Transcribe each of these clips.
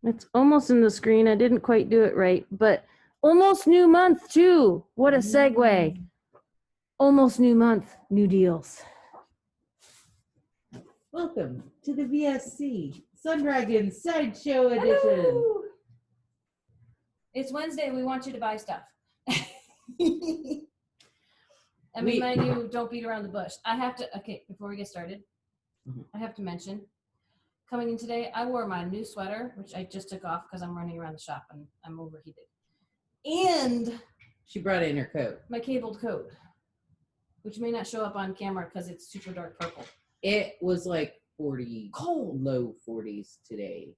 It's almost in the screen. I didn't quite do it right, but almost new month too. What a segue. Almost new month, new deals. Welcome to the VSC Sun Dragon Sideshow Edition. Hello. It's Wednesday. We want you to buy stuff. I mean, my new don't beat around the bush. I have to, okay, before we get started, I have to mention, coming in today, I wore my new sweater, which I just took off because I'm running around the shop and I'm overheated. And she brought in her coat. My cabled coat, which may not show up on camera because it's super dark purple. It was like 40, cold, low 40s today.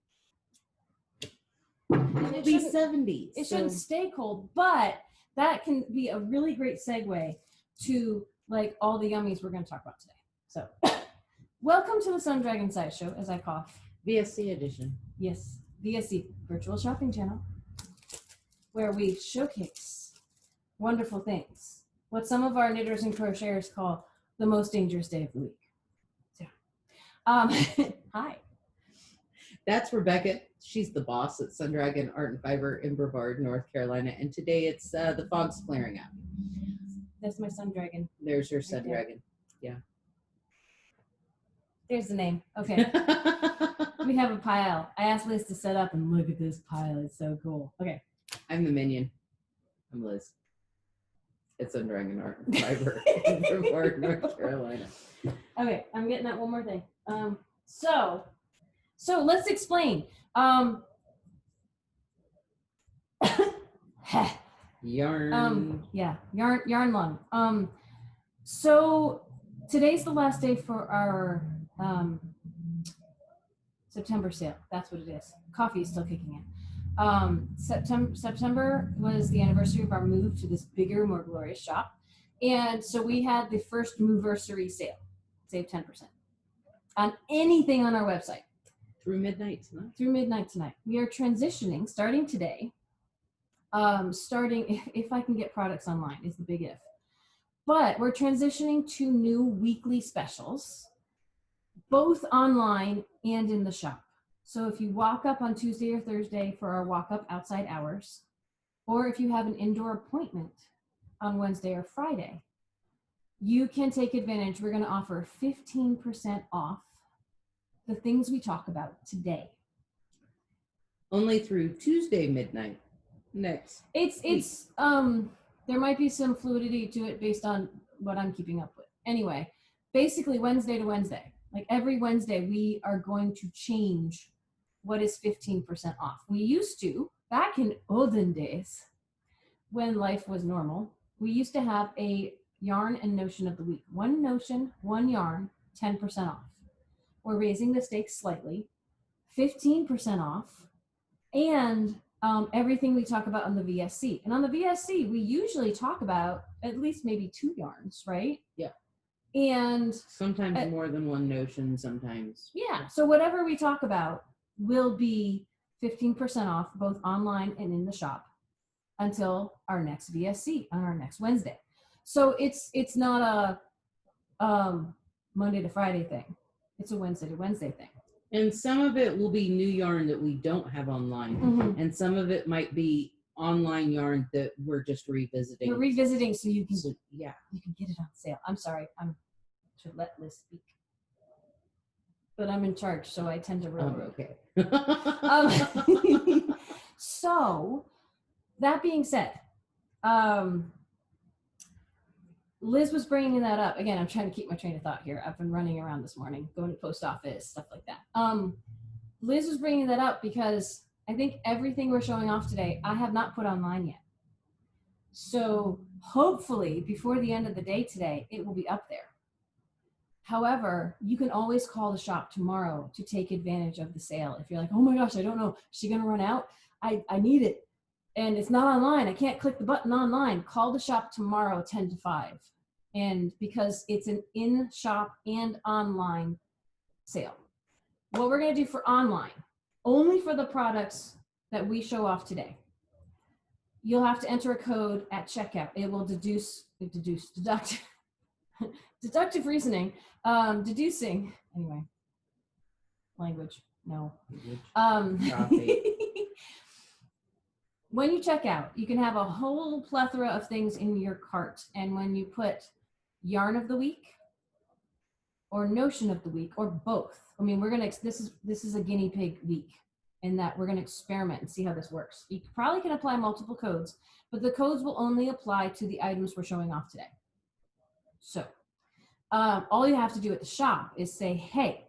It'll be 70s. It shouldn't stay cold, but that can be a really great segue to like all the yummies we're going to talk about today. So, welcome to the Sun Dragon Sideshow, as I cough. VSC edition. Yes, VSC, Virtual Shopping Channel, where we showcase wonderful things. What some of our knitters and crocheters call the most dangerous day of the week. So, hi. That's Rebecca. She's the boss at Sun Dragon Art and Fiber in Brevard, North Carolina. And today it's the fog's flaring out. That's my Sun Dragon. There's your Sun Dragon. Yeah. There's the name. Okay. We have a pile. I asked Liz to set up and look at this pile. It's so cool. Okay. I'm the minion. I'm Liz. It's Sun Dragon Art and Fiber in Brevard, North Carolina. Okay. I'm getting that one more thing. So let's explain. Yarn. Yeah, yarn lung. So today's the last day for our September sale. That's what it is. Coffee is still kicking in. September was the anniversary of our move to this bigger, more glorious shop. And so we had the first Moversary sale. Save 10% on anything on our website. Through midnight tonight. Through midnight tonight. We are transitioning, starting today. Starting, if I can get products online, is the big if. But we're transitioning to new weekly specials, both online and in the shop. So if you walk up on Tuesday or Thursday for our walk up outside hours, or if you have an indoor appointment on Wednesday or Friday, you can take advantage. We're going to offer 15% off the things we talk about today. Only through Tuesday midnight. Next. It's there might be some fluidity to it based on what I'm keeping up with. Anyway, basically Wednesday to Wednesday. Like every Wednesday, we are going to change what is 15% off. We used to, back in olden days, when life was normal, we used to have a yarn and notion of the week. One notion, one yarn, 10% off. We're raising the stakes slightly, 15% off, and everything we talk about on the VSC. And on the VSC, we usually talk about at least maybe 2 yarns, right? Yeah. And sometimes more than one notion, sometimes. Yeah. So whatever we talk about will be 15% off, both online and in the shop, until our next VSC on our next Wednesday. So it's not a Monday to Friday thing. It's a Wednesday to Wednesday thing. And some of it will be new yarn that we don't have online. And some of it might be online yarn that we're just revisiting. We're revisiting so you can you can get it on sale. I'm sorry, I should let Liz speak. But I'm in charge, so I tend to ruin okay. So that being said, Liz was bringing that up. Again, I'm trying to keep my train of thought here. I've been running around this morning, going to the post office, stuff like that. Liz was bringing that up because I think everything we're showing off today, I have not put online yet. So hopefully before the end of the day today, it will be up there. However, you can always call the shop tomorrow to take advantage of the sale. If you're like, oh my gosh, I don't know, is she going to run out? I need it. And it's not online. I can't click the button online. Call the shop tomorrow, 10 to 5. And because it's an in-shop and online sale. What we're going to do for online, only for the products that we show off today, you'll have to enter a code at checkout. It will deduct, deductive reasoning, deducing, anyway, language, no. when you check out, you can have a whole plethora of things in your cart. And when you put yarn of the week or notion of the week or both, I mean, this is a guinea pig week in that we're going to experiment and see how this works. You probably can apply multiple codes, but the codes will only apply to the items we're showing off today. So all you have to do at the shop is say, hey,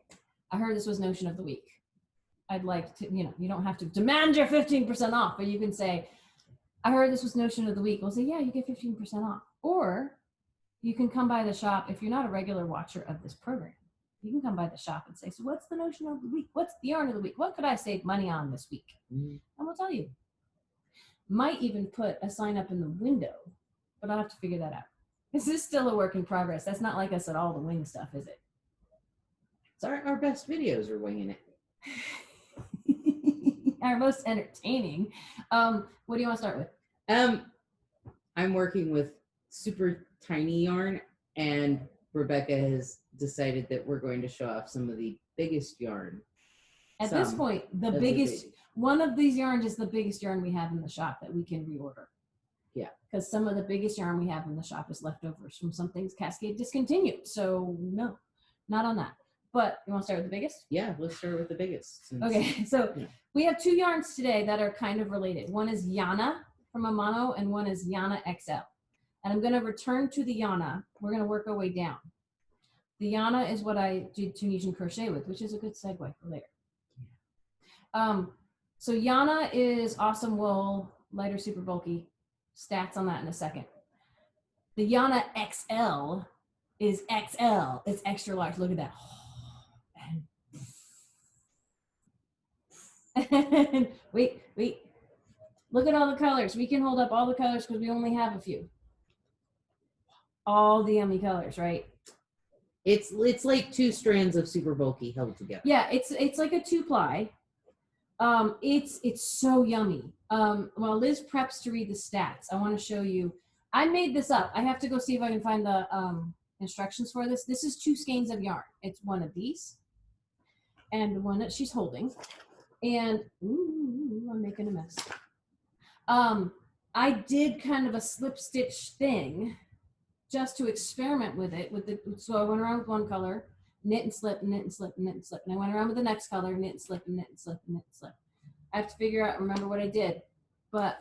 I heard this was notion of the week. I'd like to, you don't have to demand your 15% off, but you can say, I heard this was notion of the week. We'll say, yeah, you get 15% off. Or you can come by the shop. If you're not a regular watcher of this program, you can come by the shop and say, so what's the notion of the week? What's the yarn of the week? What could I save money on this week? And we'll tell you. Might even put a sign up in the window, but I'll have to figure that out. This is still a work in progress. That's not like us at all the wing stuff, is it? It's our best videos are winging it. Our most entertaining. What do you want to start with? I'm working with super tiny yarn, and Rebecca has decided that we're going to show off some of the biggest yarn. At this point, the biggest one of these yarns is the biggest yarn we have in the shop that we can reorder. Yeah. Because some of the biggest yarn we have in the shop is leftovers from some things Cascade discontinued. So no, not on that. But you want to start with the biggest? Yeah, let's start with the biggest. Okay, so we have two yarns today that are kind of related. One is Yana from Amano and one is Yana XL. And I'm going to return to the Yana. We're going to work our way down. The Yana is what I did Tunisian crochet with, which is a good segue for later. So Yana is awesome wool, lighter, super bulky. Stats on that in a second. The Yana XL is XL. It's extra large. Look at that. And wait. Look at all the colors. We can hold up all the colors because we only have a few. All the yummy colors, right? It's like two strands of super bulky held together. Yeah, it's like a 2-ply. It's so yummy. While Liz preps to read the stats, I want to show you. I made this up. I have to go see if I can find the instructions for this. This is 2 skeins of yarn. It's one of these and one that she's holding. And ooh, I'm making a mess. I did kind of a slip stitch thing just to experiment with it. So I went around with one color, knit and slip, knit and slip, knit and slip. And I went around with the next color, knit and slip, knit and slip, knit and slip. I have to remember what I did. But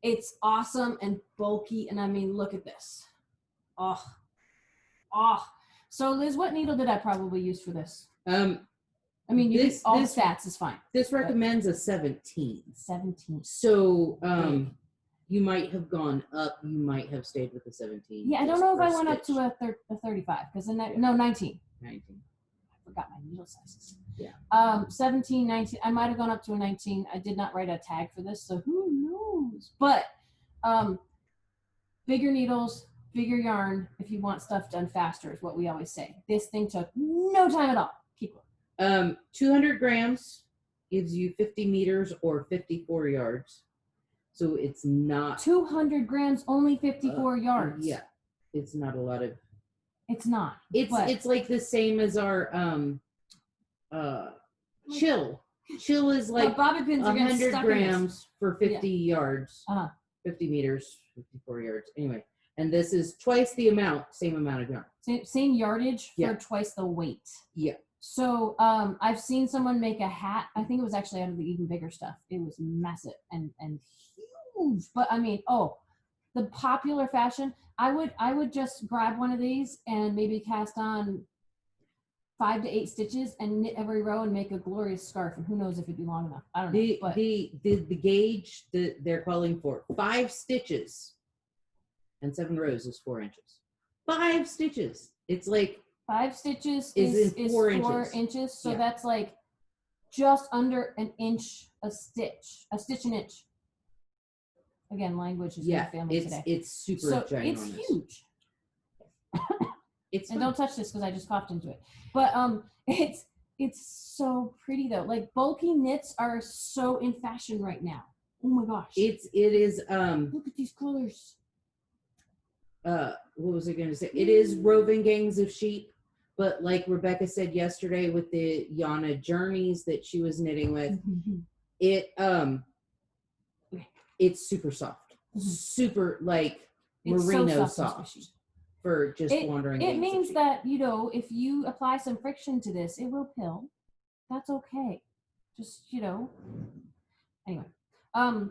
it's awesome and bulky. And I mean, look at this. Oh. So Liz, what needle did I probably use for this? I mean, all the stats is fine. This recommends a 17. 17. So you might have gone up. You might have stayed with the 17. Yeah, I don't know if I went up to a 35 because no, 19. 19. I forgot my needle sizes. Yeah. 17, 19. I might have gone up to a 19. I did not write a tag for this, so who knows? But bigger needles, bigger yarn. If you want stuff done faster, is what we always say. This thing took no time at all. Keep going. 200 grams gives you 50 meters or 54 yards. So it's not 200 grams, only 54 yards. Yeah, it's not a lot of. It's not. It's like the same as our chill. Chill is like bobby pins 100 grams for 50 yards. 50 meters, 54 yards. Anyway, and this is twice the amount, same amount of yarn. Same yardage for twice the weight. Yeah. So I've seen someone make a hat. I think it was actually out of the even bigger stuff. It was massive and huge. But I mean, the popular fashion. I would just grab one of these and maybe cast on 5 to 8 stitches and knit every row and make a glorious scarf. And who knows if it'd be long enough. I don't know. But the gauge that they're calling for 5 stitches and 7 rows is 4 inches. 5 stitches. It's like 5 stitches is 4 inches. So that's like just under an inch a stitch an inch. Again, language is my family today. It's super ginormous. It's huge. And don't touch this because I just coughed into it. But it's so pretty though. Like bulky knits are so in fashion right now. Oh my gosh. It is look at these colors. What was I going to say? It is roving gangs of sheep, but like Rebecca said yesterday with the Yana Journeys that she was knitting with, it's super soft, super like It's merino so soft and soft squishy. for just wandering. It means that, you know, if you apply some friction to this, it will pill. That's okay. Just, you know. Anyway,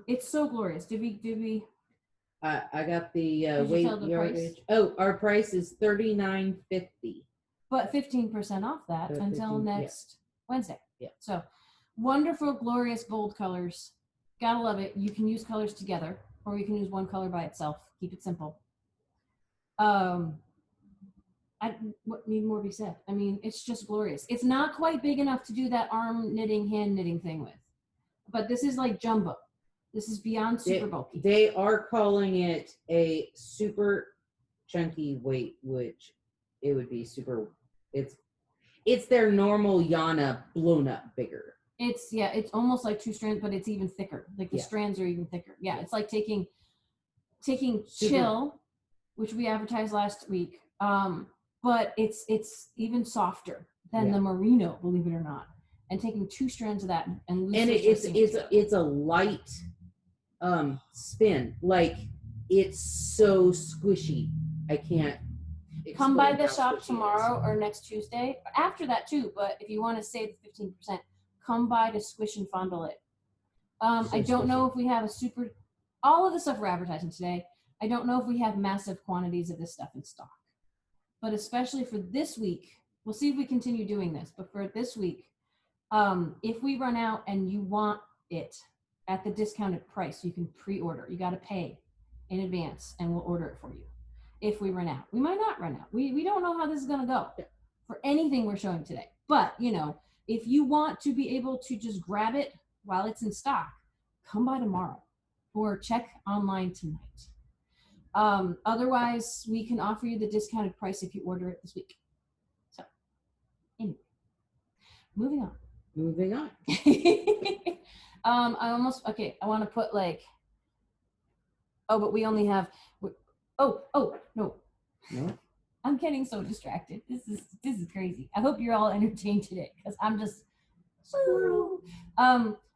it's so glorious. Did we? I got the Did you weight tell the yardage. price? Oh, our price is $39.50. But 15% off that But until 15, yeah. next Wednesday. Yeah. So wonderful, glorious, bold colors. Gotta love it. You can use colors together, or you can use one color by itself. Keep it simple. What need more be said? I mean, it's just glorious. It's not quite big enough to do that arm knitting, hand knitting thing with, but this is like jumbo. This is beyond super bulky. They are calling it a super chunky weight, which it would be super. It's their normal Yana blown up bigger. It's almost like 2 strands, but it's even thicker. Like the strands are even thicker. Yeah, it's like taking Chill, which we advertised last week. But it's even softer than the merino, believe it or not. And taking 2 strands of that and it's a light spin. Like it's so squishy. I can't come by the shop tomorrow or next Tuesday. After that too, but if you want to save the 15%, come by to squish and fondle it. I don't know if we have all of the stuff we're advertising today. I don't know if we have massive quantities of this stuff in stock. But especially for this week, we'll see if we continue doing this. But for this week, if we run out and you want it at the discounted price, you can pre-order. You got to pay in advance, and we'll order it for you. If we run out, we might not run out. We don't know how this is going to go for anything we're showing today. But you know, if you want to be able to just grab it while it's in stock, come by tomorrow or check online tonight. Otherwise, we can offer you the discounted price if you order it this week. So, anyway, moving on. I want to put like, but we only have, no. I'm getting so distracted. This is crazy. I hope you're all entertained today because I'm just,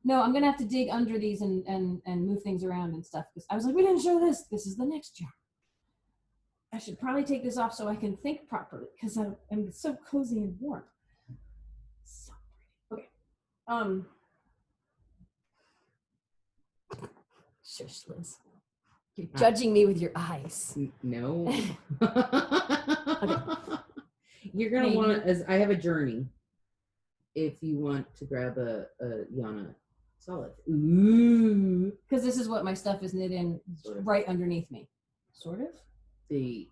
no, I'm going to have to dig under these and move things around and stuff. Because I was like, we didn't show this. This is the next jar. I should probably take this off so I can think properly because I'm so cozy and warm. So pretty. Okay. Shush, Liz. You're judging me with your eyes. No. Okay. You're going to want, as I have a journey, if you want to grab a Yana solid. Ooh. Because this is what my stuff is knit in right underneath me. Sort of. The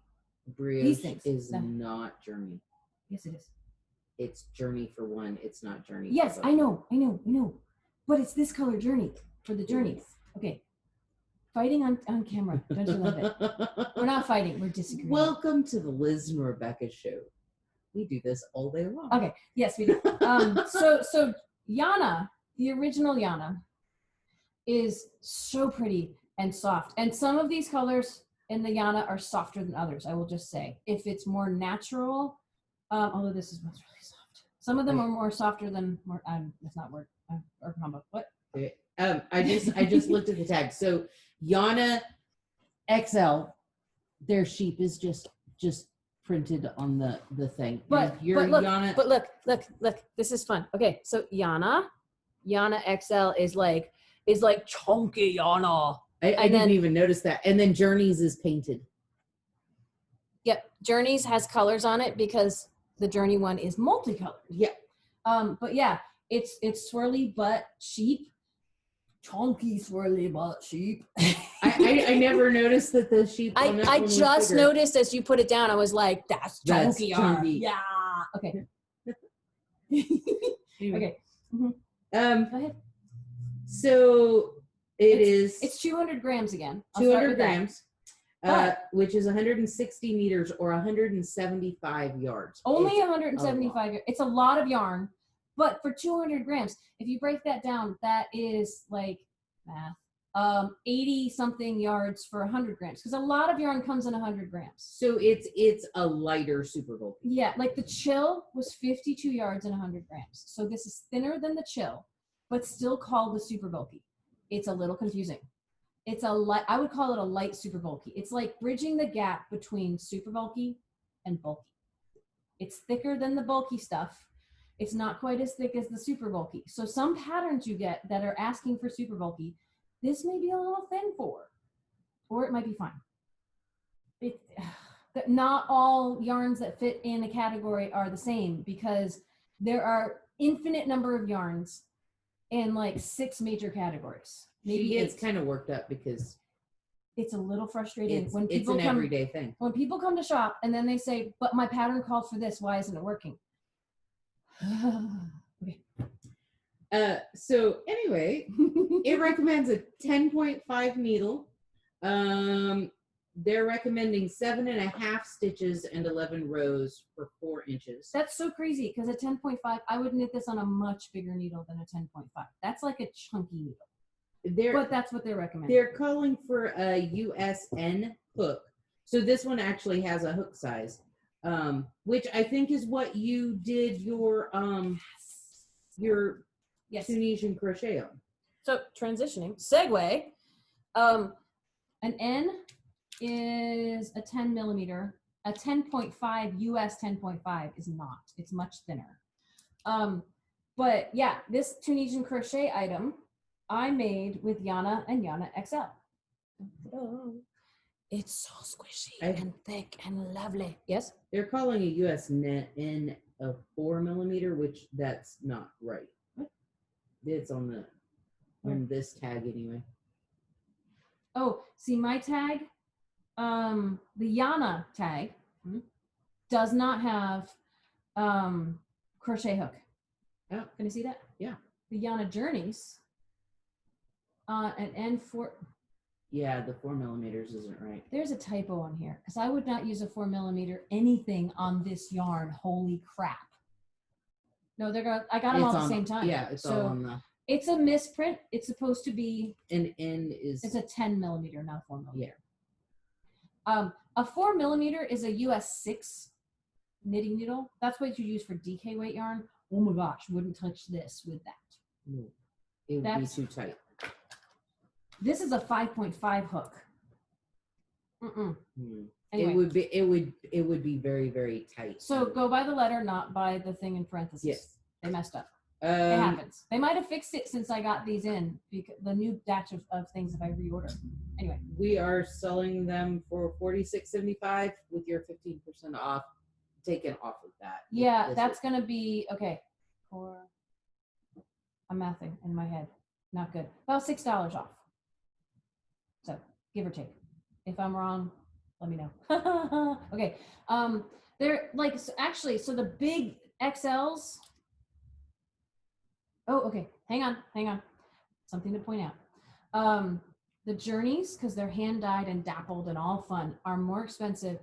brioche is not journey. Yes, it is. It's journey for one. It's not journey. Yes, I know. But it's this color journey for the journey. Yes. Okay. Fighting on camera. Don't you love it? We're not fighting. We're disagreeing. Welcome to the Liz and Rebecca show. We do this all day long. Okay. Yes, we do. So Yana, the original Yana, is so pretty and soft. And some of these colors in the Yana are softer than others, I will just say. If it's more natural, although this is what's really soft. Some of them are more softer than more, that's not word, or combo. What? Okay. I just looked at the tag. So Yana XL, their sheep is just printed on the thing. But look, this is fun. Okay, so Yana XL is like chunky Yana. I didn't even notice that. And then Journeys is painted. Yep, Journeys has colors on it because the Journey one is multicolored. Yeah. But yeah, it's swirly butt sheep. Chunky swirly butt sheep. I never noticed that the sheep. I just noticed as you put it down. I was like, "That's chunky." Yeah. Okay. Okay. Mm-hmm. Go ahead. So it's 200 grams again. 200 grams, which is 160 meters or 175 yards. Only 175 yards. It's a lot of yarn. But for 200 grams, if you break that down, that is like math, 80 something yards for 100 grams. Because a lot of yarn comes in 100 grams. So it's a lighter super bulky. Yeah, like the Chill was 52 yards and 100 grams. So this is thinner than the Chill, but still called the super bulky. It's a little confusing. It's a light, I would call it a light super bulky. It's like bridging the gap between super bulky and bulky. It's thicker than the bulky stuff. It's not quite as thick as the super bulky. So some patterns you get that are asking for super bulky, this may be a little thin for, or it might be fine. Not all yarns that fit in a category are the same because there are infinite number of yarns in like 6 major categories. Maybe she gets 8. kind of worked up because it's a little frustrating it's, when people it's an everyday thing. When people come to shop and then they say, but my pattern called for this, why isn't it working? Okay. So anyway, it recommends a 10.5 needle. They're recommending 7.5 stitches and 11 rows for 4 inches. That's so crazy because a 10.5, I would knit this on a much bigger needle than a 10.5. That's like a chunky needle. But that's what they're recommending. They're calling for a USN hook. So this one actually has a hook size, which I think is what you did your yes. Tunisian crochet on. So transitioning, segue, an N is a 10 millimeter. A 10.5 US 10.5 is not. It's much thinner. But yeah, this Tunisian crochet item I made with Yana and Yana XL. It's so squishy and thick and lovely. Yes? They're calling a US N of 4 millimeter, which that's not right. What? It's on this tag anyway. Oh, see my tag, the Yana tag does not have crochet hook. Oh. Can you see that? Yeah. The Yana Journeys, an N4. Yeah, the 4 millimeters isn't right. There's a typo on here because I would not use a 4 millimeter anything on this yarn. Holy crap. No, they're going. I got them all at the same time. Yeah, it's all on the. It's a misprint. It's supposed to be. An N is. It's a 10 millimeter, not a 4 millimeter. Yeah. A 4 millimeter is a US 6 knitting needle. That's what you use for DK weight yarn. Oh my gosh, wouldn't touch this with that. No, it would be too tight. This is a 5.5 hook. Anyway. It would be very, very tight. So go by the letter, not by the thing in parentheses. Yes. They messed up. It happens. They might have fixed it since I got these in, because the new batch of things if I reorder. Anyway. We are selling them for $46.75 with your 15% off taken off of that. Yeah, that's gonna be okay. I'm mathing in my head. Not good. About $6 off. So give or take. If I'm wrong, let me know. Okay. They're like actually. So the big XLs. Oh, okay. Hang on. Something to point out. The Journeys, because they're hand dyed and dappled and all fun, are more expensive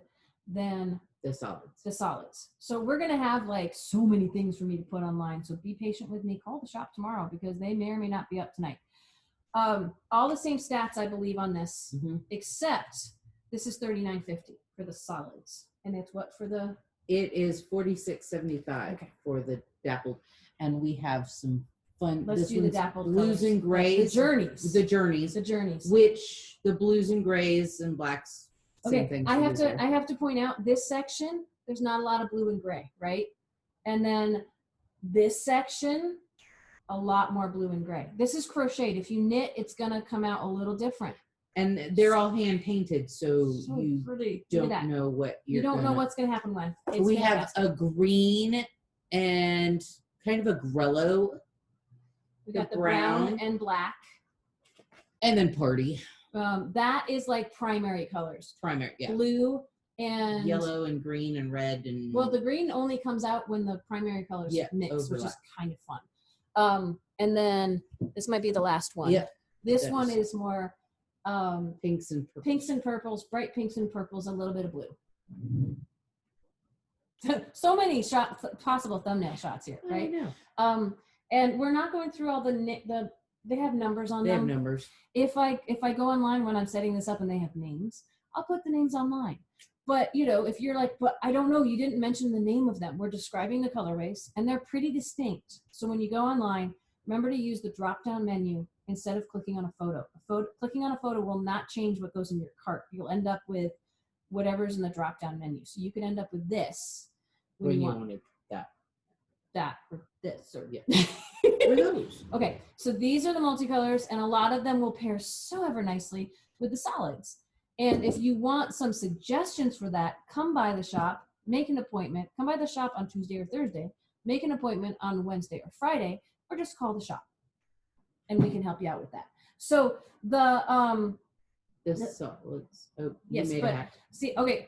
than the solids. The solids. So we're gonna have like so many things for me to put online. So be patient with me. Call the shop tomorrow because they may or may not be up tonight. All the same stats I believe on this, except this is $39.50 for the solids, and it's what for the? It is $46.75 for the dappled, and we have some fun. Let's do the dappled blues and grays. The Journeys. Which the blues and grays and blacks. Okay, I have to point out this section. There's not a lot of blue and gray, right? And then this section, a lot more blue and gray. This is crocheted. If you knit, it's gonna come out a little different. And they're all hand painted, so you don't know what you don't know what's gonna happen when. We have a green and kind of a grello. We got the brown and black. And then party. That is like primary colors. Primary, yeah. Blue and yellow and green and red and. Well, the green only comes out when the primary colors mix, overlap. which is kind of fun. And then this might be the last one. Yep. This one is more pinks and purples. Pinks and purples, bright pinks and purples, a little bit of blue. So many possible thumbnail shots here, right? I know. And we're not going through all they have numbers on them. They have numbers. If I go online when I'm setting this up and they have names, I'll put the names online. But if you're like, but I don't know, you didn't mention the name of them. We're describing the colorways and they're pretty distinct. So when you go online, remember to use the drop-down menu instead of clicking on a photo. Clicking on a photo will not change what goes in your cart. You'll end up with whatever's in the drop-down menu. So you could end up with this when you wanted that or this or or those. Okay, so these are the multicolors, and a lot of them will pair so ever nicely with the solids. And if you want some suggestions for that, come by the shop, make an appointment. Come by the shop on Tuesday or Thursday, make an appointment on Wednesday or Friday, or just call the shop, and we can help you out with that. So the solids. Oh, yes, but see, okay,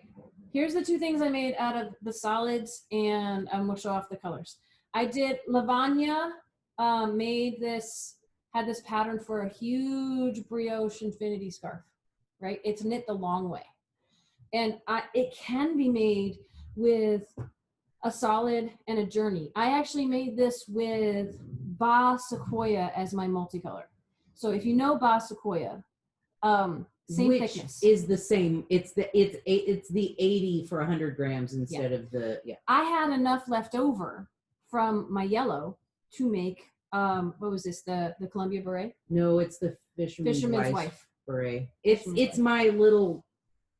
here's the two things I made out of the solids, and we'll show off the colors. I did Lavanya, had this pattern for a huge brioche infinity scarf, right? It's knit the long way. And it can be made with a solid and a journey. I actually made this with Ba Sequoia as my multicolor. So if you know Ba Sequoia, same thickness. Is the same. It's the 80 for 100 grams instead of the I had enough left over from my yellow to make what was this, the Columbia beret? No, it's the fisherman's wife beret. It's my little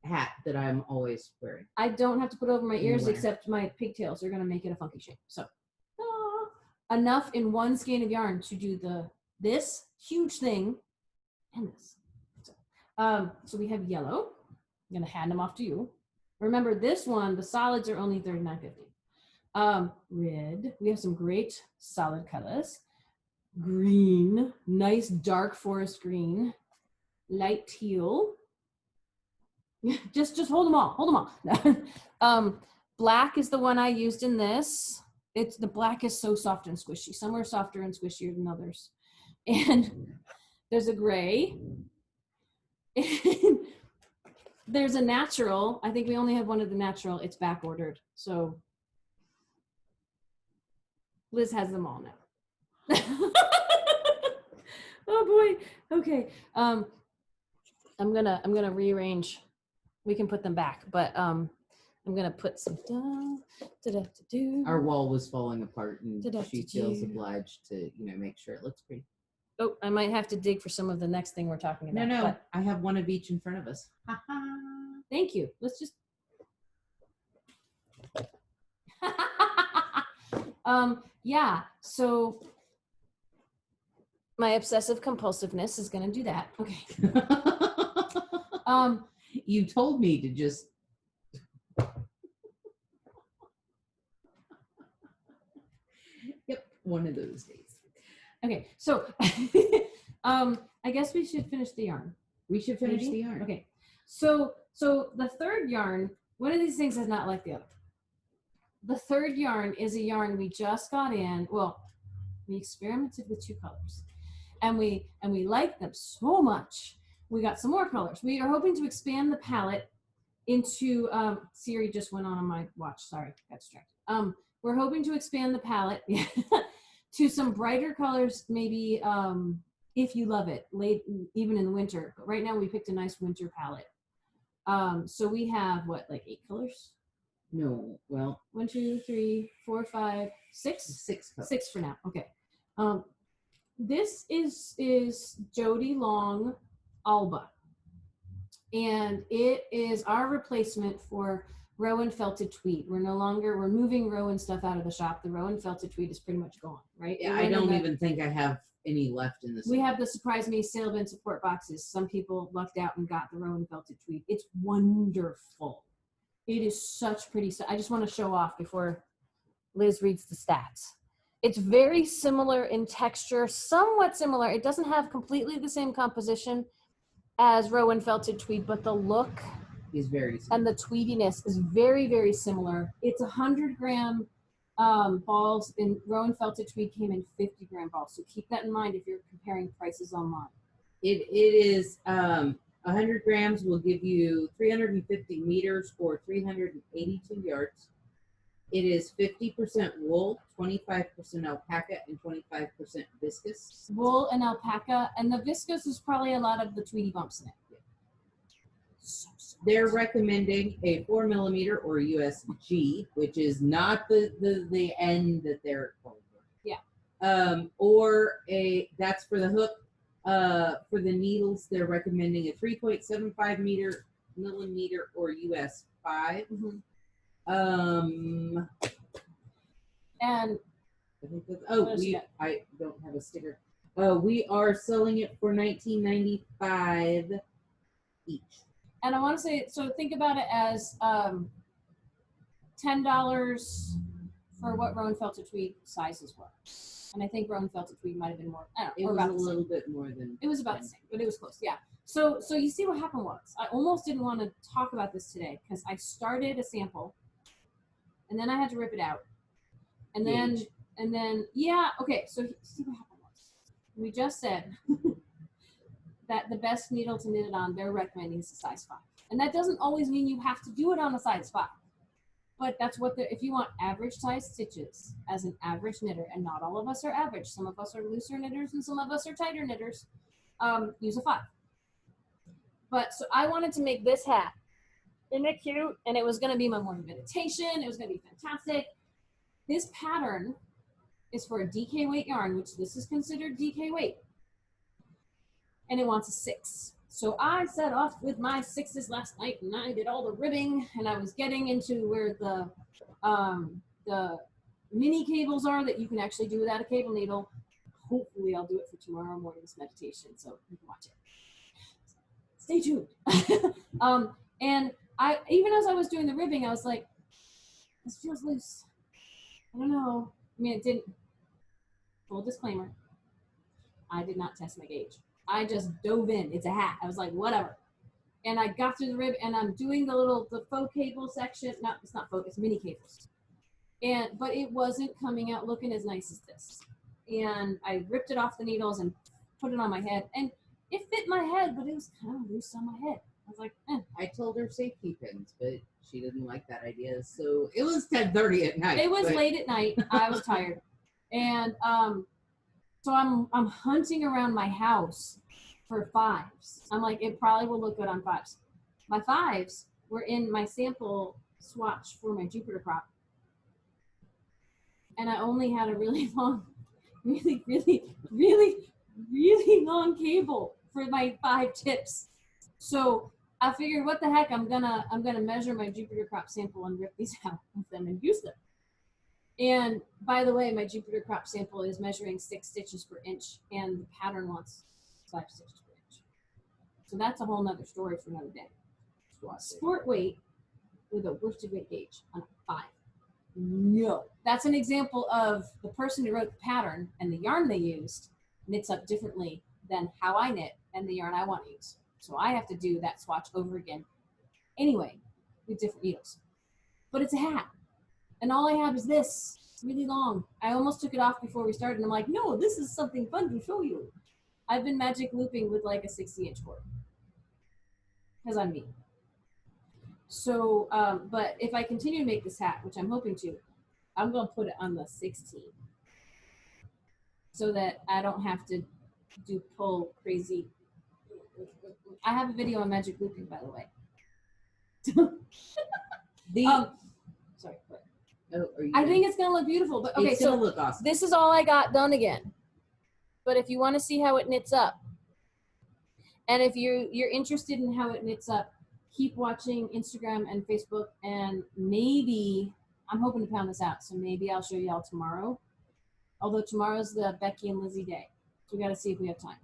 hat that I'm always wearing. I don't have to put over my ears except my pigtails are gonna make it a funky shape. So enough in one skein of yarn to do this huge thing and this. So we have yellow. I'm gonna hand them off to you. Remember this one, the solids are only $39.50. Red, we have some great solid colors. Green, nice dark forest green. Light teal. just hold them all. Black is the one I used in this. The black is so soft and squishy. Some are softer and squishier than others. And there's a gray. There's a natural. I think we only have one of the natural. It's back ordered. So Liz has them all now. Oh boy. Okay. I'm gonna rearrange. We can put them back, but I'm gonna put some Our wall was falling apart, and she feels obliged to make sure it looks pretty. Oh, I might have to dig for some of the next thing we're talking about. No, I have one of each in front of us. Thank you. Let's just. Yeah. So my obsessive compulsiveness is going to do that. Okay. You told me to just. Yep, one of those days. Okay, so I guess we should finish the yarn. We should finish the yarn. Okay, so the third yarn, one of these things is not like the other. The third yarn is a yarn we just got in. Well, we experimented with 2 colors, and we liked them so much. We got some more colors. We are hoping to expand the palette into. Siri just went on my watch. Sorry, got distracted. We're hoping to expand the palette. To some brighter colors, maybe if you love it, late even in the winter. But right now we picked a nice winter palette. So we have what, like 8 colors? No, well, 1, 2, 3, 4, 5, 6. 6 colors. 6 for now. Okay. This is Jody Long Alba, and it is our replacement for Rowan felted tweed. We're moving Rowan stuff out of the shop. The Rowan felted tweed is pretty much gone, right? Yeah, I don't even think I have any left in this. We have the Surprise Me sale bin support boxes. Some people lucked out and got the Rowan felted tweed. It's wonderful. It is such pretty stuff. I just want to show off before Liz reads the stats. It's very similar in texture, somewhat similar. It doesn't have completely the same composition as Rowan felted tweed, but the look is very similar. And the tweediness is very, very similar. It's 100-gram balls, and Rowan felted tweed came in 50-gram balls. So keep that in mind if you're comparing prices online. It is 100 grams will give you 350 meters or 382 yards. It is 50% wool, 25% alpaca, and 25% viscose. Wool and alpaca, and the viscose is probably a lot of the tweedy bumps in it. So they're recommending a 4 millimeter or USG, which is not the end that they're calling for. Yeah. Or that's for the hook. For the needles, they're recommending a 3.75 millimeter or US 5. And I think that's, I don't have a sticker. We are selling it for $19.95 each. And I want to say, so think about it as $10 for what Rowan Felted Tweed sizes were. And I think Rowan Felted Tweed might have been more. I don't know. It was a little bit more than. It was about 10. The same, but it was close. Yeah. So you see what happened was I almost didn't want to talk about this today because I started a sample, and then I had to rip it out, and then yeah. Okay. So see what happened was we just said that the best needle to knit it on they're recommending is a size 5, and that doesn't always mean you have to do it on a size 5. But that's what if you want average size stitches as an average knitter, and not all of us are average. Some of us are looser knitters and some of us are tighter knitters. Use a 5. But so I wanted to make this hat. Isn't it cute? And it was going to be my morning meditation. It was going to be fantastic. This pattern is for a DK weight yarn, which this is considered DK weight. And it wants a 6. So I set off with my 6s last night, and I did all the ribbing, and I was getting into where the mini cables are that you can actually do without a cable needle. Hopefully I'll do it for tomorrow morning's meditation, so you can watch it. Stay tuned. And I, even as I was doing the ribbing, I was like, this feels loose. I don't know. I mean, it didn't. Full disclaimer, I did not test my gauge. I just dove in. It's a hat. I was like, whatever. And I got through the rib, and I'm doing the faux cable section. No, it's not faux, it's mini cables. But it wasn't coming out looking as nice as this. And I ripped it off the needles and put it on my head. And it fit my head, but it was kind of loose on my head. I was like, I told her safety pins, but she didn't like that idea. So it was 10:30 at night. It was late at night. I was tired. And so I'm hunting around my house for 5s. I'm like, it probably will look good on 5s. My 5s were in my sample swatch for my Jupiter crop. And I only had a really long, really long cable for my 5 tips. So I figured, what the heck, I'm gonna measure my Jupiter crop sample and rip these out of them and use them. And by the way, my Jupiter crop sample is measuring 6 stitches per inch, and the pattern wants 5 stitches per inch. So that's a whole nother story for another day. Sport weight with a worsted weight gauge on a 5. No. That's an example of the person who wrote the pattern and the yarn they used knits up differently than how I knit and the yarn I want to use. So I have to do that swatch over again anyway with different needles. But it's a hat. And all I had was this, really long. I almost took it off before we started. And I'm like, no, this is something fun to show you. I've been magic looping with like a 60-inch cord. Because I'm me. So, but if I continue to make this hat, which I'm hoping to, I'm going to put it on the 16. So that I don't have to pull crazy. I have a video on magic looping, by the way. Sorry. What? Oh, I think it's gonna look beautiful, but okay. It's gonna look awesome. This is all I got done again. But if you want to see how it knits up, and if you're interested in how it knits up, keep watching Instagram and Facebook, and maybe I'm hoping to pound this out. So maybe I'll show y'all tomorrow. Although tomorrow's the Becky and Lizzie day, so we got to see if we have time.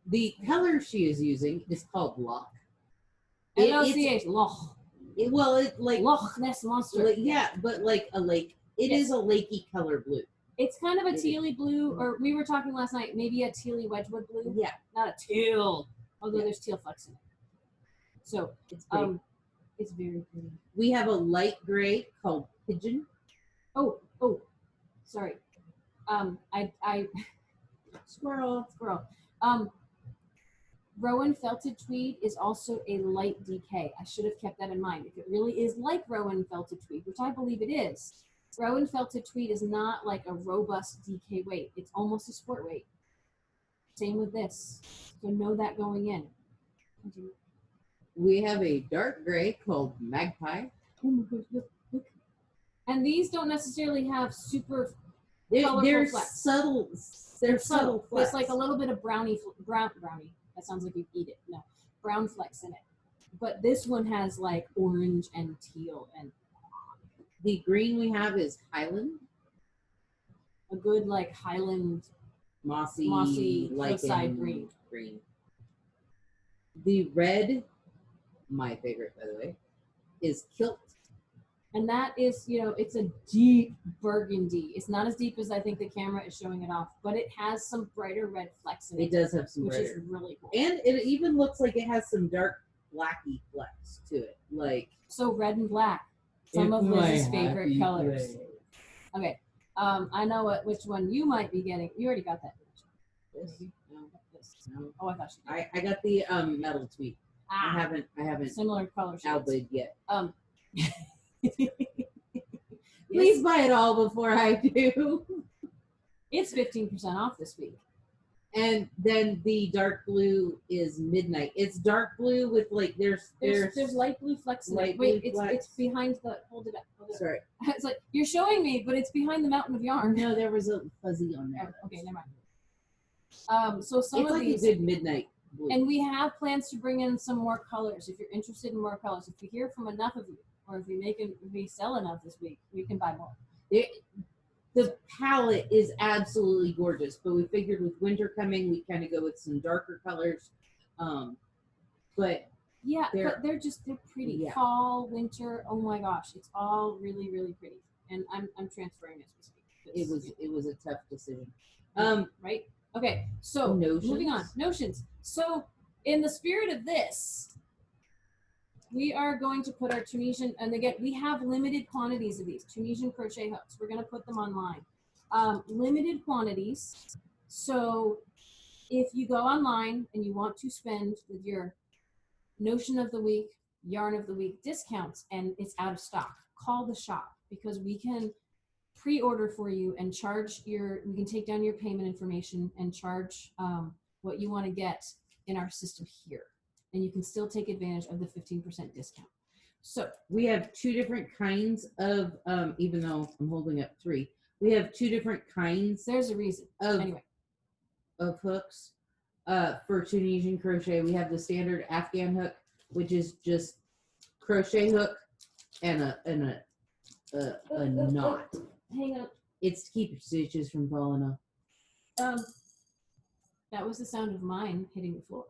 The color she is using is called Loch. L-O-C-H, Loch. Loch Ness Monster. Yeah, but like a lake. It is a lakey color blue. It's kind of a tealy blue, or we were talking last night, maybe a tealy Wedgwood blue. Yeah. Not a teal, although there's teal flecks in it. So it's it's very pretty. We have a light gray called Pigeon. Oh, sorry. I squirrel. Rowan Felted Tweed is also a light DK. I should have kept that in mind. If it really is like Rowan Felted Tweed, which I believe it is, Rowan Felted Tweed is not like a robust DK weight. It's almost a sport weight. Same with this. So know that going in. We have a dark gray called Magpie. Oh my gosh, look. And these don't necessarily have super They're colorful flecks. They're It's subtle. subtle flecks. There's like a little bit of brownie. That sounds like you eat it. No, brown flecks in it. But this one has like orange and teal, and the green we have is Highland. a good like Highland Mossy hillside green. The red, my favorite by the way, is Kilt. And that is, it's a deep burgundy. It's not as deep as I think the camera is showing it off, but it has some brighter red flecks in it. It does have some which brighter. is really cool. And it even looks like it has some dark blacky flecks to it. Like so red and black. Some of Liz's favorite colors. Okay. I know which one you might be getting. You already got that. This? No. Oh, I thought you did. I got the metal tweed. I haven't Similar color shades. Alba yet. Please buy it all before I do. It's 15% off this week. And then the dark blue is Midnight. It's dark blue with like there's light blue flecks in it. Wait, it's behind the hold it up. Sorry. It's like you're showing me, but it's behind the mountain of yarn. No, there was a fuzzy on there. Oh, okay, never mind. So some it's of like these a good midnight blue. And we have plans to bring in some more colors. If you're interested in more colors, if we hear from enough of you, or if we sell enough this week, we can buy more. The palette is absolutely gorgeous, but we figured with winter coming, we kind of go with some darker colors. But yeah, but they're pretty. Yeah. Fall, winter, oh my gosh, it's all really, really pretty. And I'm transferring as we speak. It was a tough decision. Right? Okay, so moving on. Notions. So in the spirit of this, we are going to put our Tunisian, and again, we have limited quantities of these Tunisian crochet hooks. We're going to put them online. Limited quantities. So if you go online and you want to spend with your notion of the week, yarn of the week discounts, and it's out of stock, call the shop because we can pre-order for you and we can take down your payment information and charge what you want to get in our system here. And you can still take advantage of the 15% discount. So we have two different kinds of, even though I'm holding up 3, we have 2 different kinds. There's a reason. Of hooks. For Tunisian crochet, we have the standard Afghan hook, which is just crochet hook and a knot. Hang on. It's to keep your stitches from falling off. That was the sound of mine hitting the floor.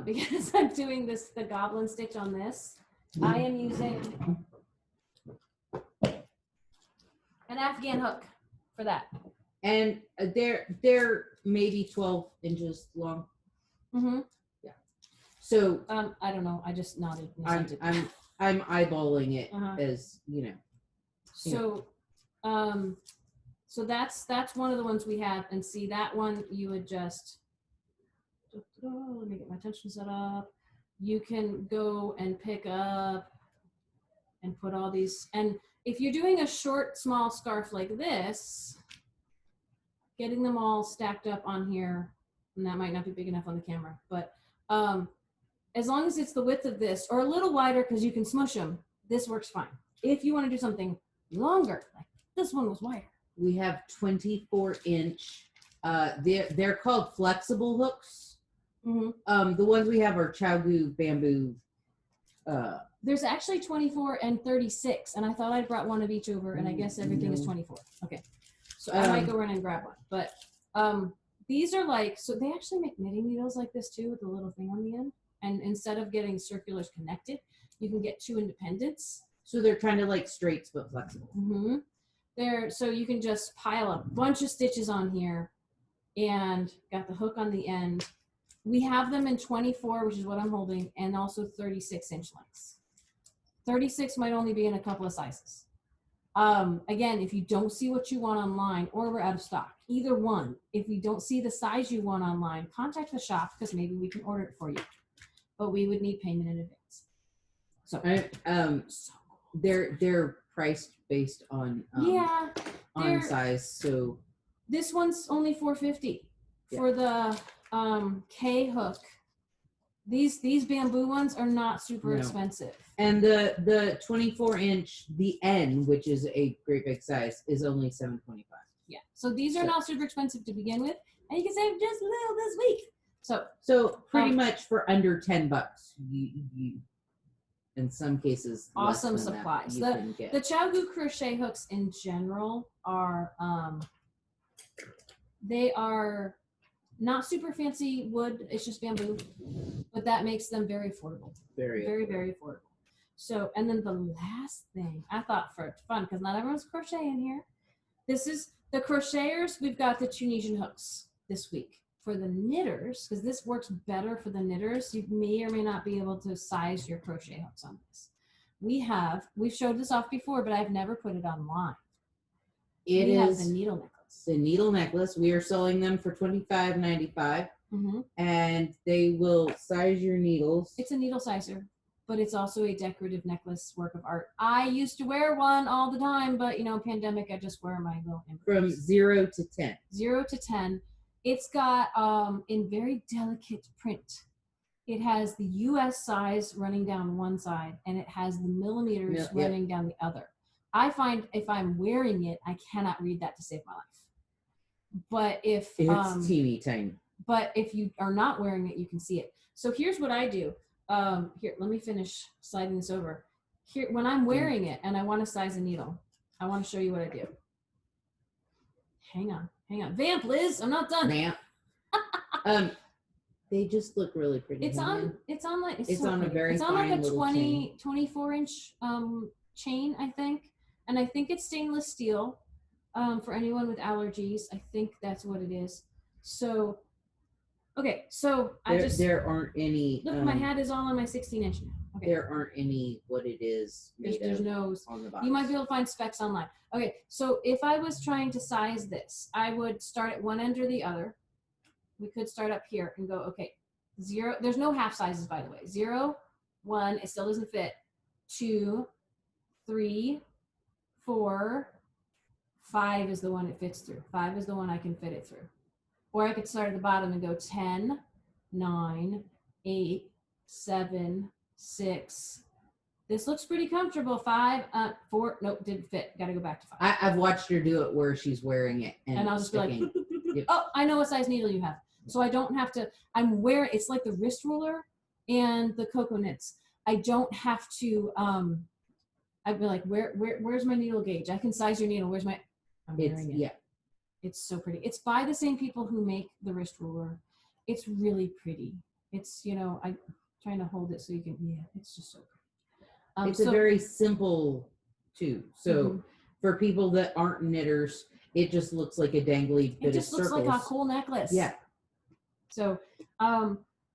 Because I'm doing the goblin stitch on this, I am using an Afghan hook for that. And they're maybe 12 inches long. Mm-hmm. Yeah. So I don't know. I just nodded. I'm eyeballing it as you know. So, so that's one of the ones we have, and see that one you would just. Let me get my tension set up. You can go and pick up and put all these. And if you're doing a short, small scarf like this, getting them all stacked up on here, and that might not be big enough on the camera, but as long as it's the width of this or a little wider because you can smush them, this works fine. If you want to do something longer, like this one was wider. We have 24-inch. They're called flexible hooks. Mm-hmm. The ones we have are Chaogu bamboo. There's actually 24 and 36, and I thought I brought one of each over, and I guess everything is 24. Okay, so I might go run and grab one. But these are like, so they actually make knitting needles like this too with a little thing on the end. And instead of getting circulars connected, you can get 2 independents. So they're kind of like straights but flexible. Mm-hmm. So you can just pile a bunch of stitches on here, and got the hook on the end. We have them in 24, which is what I'm holding, and also 36-inch lengths. 36 might only be in a couple of sizes. Again, if you don't see what you want online, or we're out of stock, either one, if we don't see the size you want online, contact the shop because maybe we can order it for you. But we would need payment in advance. So, they're priced based on size. So this one's only $4.50 for the K hook. These bamboo ones are not super expensive. And the 24-inch, the N, which is a great big size, is only $7.25. Yeah. So these are not super expensive to begin with, and you can save just a little this week. So pretty much for under $10, you in some cases awesome less than supplies. that, you can get. The Chowgu crochet hooks in general are they are not super fancy wood. It's just bamboo, but that makes them very affordable. Very affordable. So, and then the last thing I thought for fun, because not everyone's crocheting here. This is the crocheters. We've got the Tunisian hooks this week. For the knitters, because this works better for the knitters, you may or may not be able to size your crochet hooks on this. We've showed this off before, but I've never put it online. We have the needle necklace. The needle necklace. We are selling them for $25.95, and they will size your needles. It's a needle sizer, but it's also a decorative necklace work of art. I used to wear one all the time, but pandemic, I just wear my little from 0 to 10. 0 to 10. It's got in very delicate print. It has the US size running down one side, and it has the millimeters running down the other. I find if I'm wearing it, I cannot read that to save my life. But if it's teeny tiny. But if you are not wearing it, you can see it. So here's what I do. Here, let me finish sliding this over. Here, when I'm wearing it and I want to size a needle, I want to show you what I do. Hang on. Vamp, Liz, I'm not done. Vamp. They just look really pretty. It's on like a very it's on like a 24 inch chain, I think. And I think it's stainless steel. For anyone with allergies, I think that's what it is. So okay, so there aren't any. Look, my hat is all on my 16-inch now. Okay. There aren't any what it is. There's no on the box. You might be able to find specs online. Okay, so if I was trying to size this, I would start at one end or the other. We could start up here and go, okay, 0. There's no half sizes, by the way. 0, 1, it still doesn't fit. 2, 3, 4, 5 is the one it fits through. 5 is the one I can fit it through. Or I could start at the bottom and go 10, 9, 8, 7, 6. This looks pretty comfortable. 5, 4. Nope, didn't fit. Got to go back to 5. I've watched her do it where she's wearing it and I'll just be like, oh, I know what size needle you have. So I don't have to. I'm wearing. It's like the wrist ruler and the cocoa knits. I don't have to. I'd be like, where's my needle gauge? I can size your needle. Where's my? I'm wearing it. Yeah. It's so pretty. It's by the same people who make the wrist ruler. It's really pretty. It's I'm trying to hold it so you can. Yeah, it's just so pretty. It's a very simple tube. So for people that aren't knitters, it just looks like a dangly bit of circles. It just looks like a cool necklace. Yeah. So,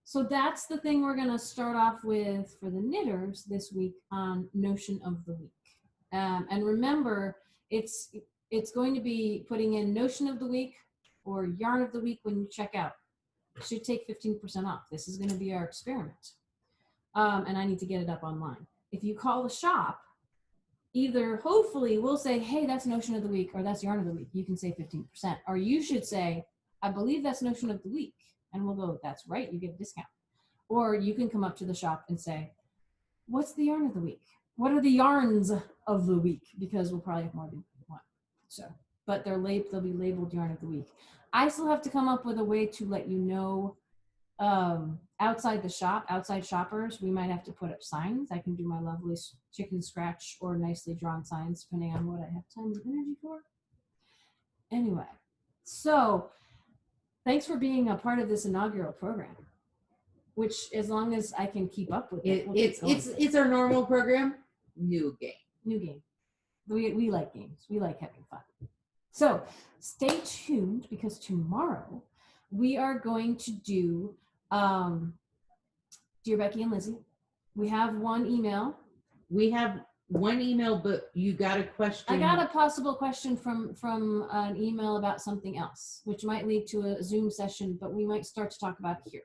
so that's the thing we're gonna start off with for the knitters this week on Notion of the Week. And remember, it's going to be putting in Notion of the Week or Yarn of the Week when you check out. It should take 15% off. This is going to be our experiment. And I need to get it up online. If you call the shop, either hopefully we'll say, hey, that's Notion of the Week or that's Yarn of the Week. You can say 15%. Or you should say, I believe that's Notion of the Week. And we'll go, that's right, you get a discount. Or you can come up to the shop and say, what's the yarn of the week? What are the yarns of the week? Because we'll probably have more than one. So, but they'll be labeled yarn of the week. I still have to come up with a way to let you know outside the shop, outside shoppers, we might have to put up signs. I can do my lovely chicken scratch or nicely drawn signs depending on what I have time and energy for. Anyway, so thanks for being a part of this inaugural program, which as long as I can keep up with it, it's our normal program. New game. We like games. We like having fun. So stay tuned because tomorrow we are going to do Dear Becky and Lizzie. We have one email. But you got a question. I got a possible question from an email about something else, which might lead to a Zoom session, but we might start to talk about it here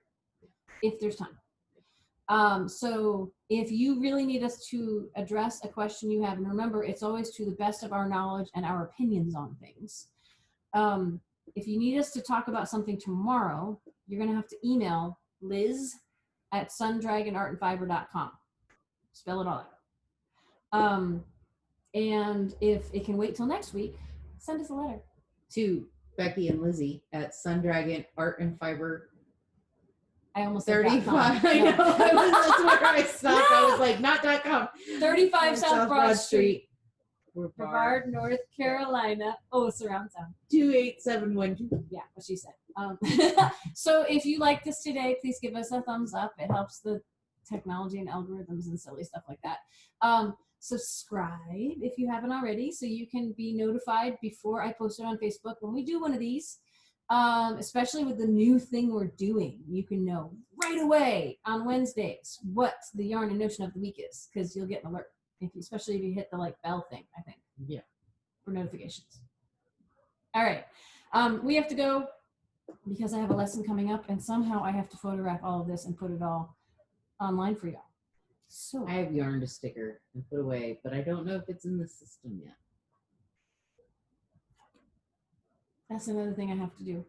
if there's time. So if you really need us to address a question you have, and remember, it's always to the best of our knowledge and our opinions on things. If you need us to talk about something tomorrow, you're going to have to email liz@sundragonartandfiber.com. Spell it all out. And if it can wait till next week, send us a letter. to Becky and Lizzie at Sundragon Art and Fiber I almost said 35. .com. I know. No. That's where I stopped. I was like, not .com. 35 South Broad Street, Brevard, Brevard, North Carolina. Oh, surround sound. 28712. Yeah, what she said. So if you like this today, please give us a thumbs up. It helps the technology and algorithms and silly stuff like that. Subscribe if you haven't already, so you can be notified before I post it on Facebook when we do one of these. Especially with the new thing we're doing, you can know right away on Wednesdays what the yarn and notion of the week is, because you'll get an alert, especially if you hit the like bell thing, I think. Yeah. For notifications. All right. We have to go because I have a lesson coming up, and somehow I have to photograph all of this and put it all online for y'all. So I have yarn to sticker and put away, but I don't know if it's in the system yet. that's another thing I have to do.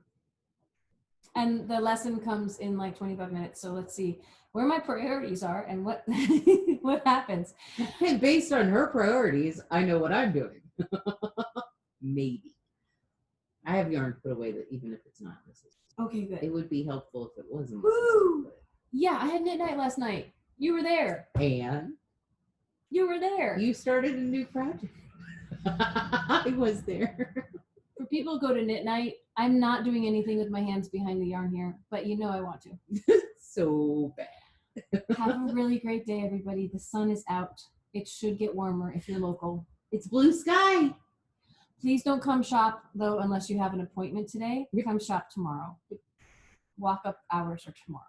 And the lesson comes in like 25 minutes. So let's see where my priorities are and what what happens. And based on her priorities, I know what I'm doing. Maybe. I have yarn to put away that even if it's not in the system. Okay, good. It would be helpful if it wasn't. Woo! Yeah, I had knit night last night. You were there. And You were there. you started a new project. I was there. For people who go to knit night, I'm not doing anything with my hands behind the yarn here, but you know I want to. So bad. Have a really great day, everybody. The sun is out. It should get warmer if you're local. It's blue sky. Please don't come shop, though, unless you have an appointment today. Come shop tomorrow. Walk-up hours are tomorrow.